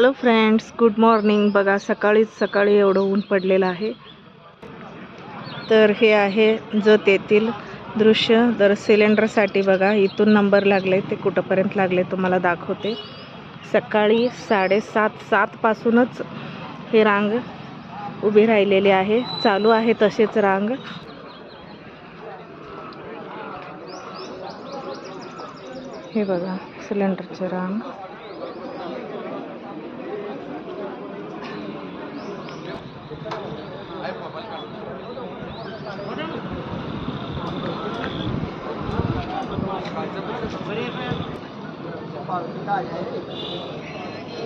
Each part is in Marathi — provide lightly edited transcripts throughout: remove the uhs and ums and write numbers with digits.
Hello friends, good morning. बघा सकाळी एवढं ऊन पडलेलं आहे. तर हे आहे जत येथील दृश्य. तर सिलेंडरसाठी बघा इथून नंबर लागले, ते कुठंपर्यंत लागले तुम्हाला दाखवते. सकाळी 7:30 पासूनच हे रांग उभी राहिलेली आहे. चालू आहे तसेच रांग. हे बघा सिलेंडरचे रांग.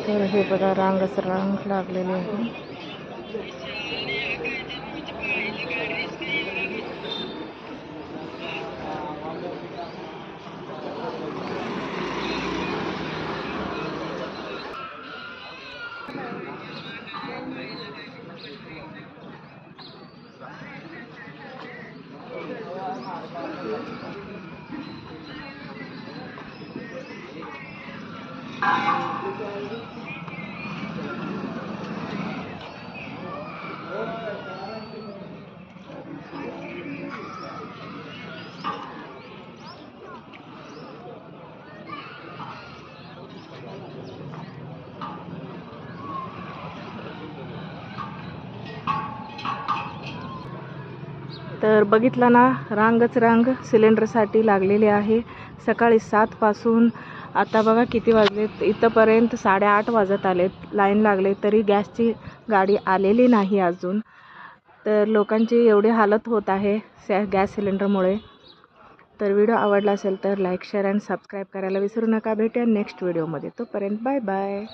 तर हे बघा रांग लागलेली आहे. तर बघितलं ना, रांग सिलेंडरसाठी लागलेली आहे. सकाळी 7 पासून आता बघा किती वाजलेत, इथंपर्यंत 8:30 वाजत आलेत. लाईन लागले तरी गॅसची गाडी आलेली नाही अजून. तर लोकांची एवढी हालत होत आहे गॅस सिलेंडरमुळे. तर व्हिडिओ आवडला असेल तर लाईक, शेअर आणि सबस्क्राईब करायला विसरू नका. भेटूया नेक्स्ट व्हिडिओमध्ये. तोपर्यंत बाय बाय.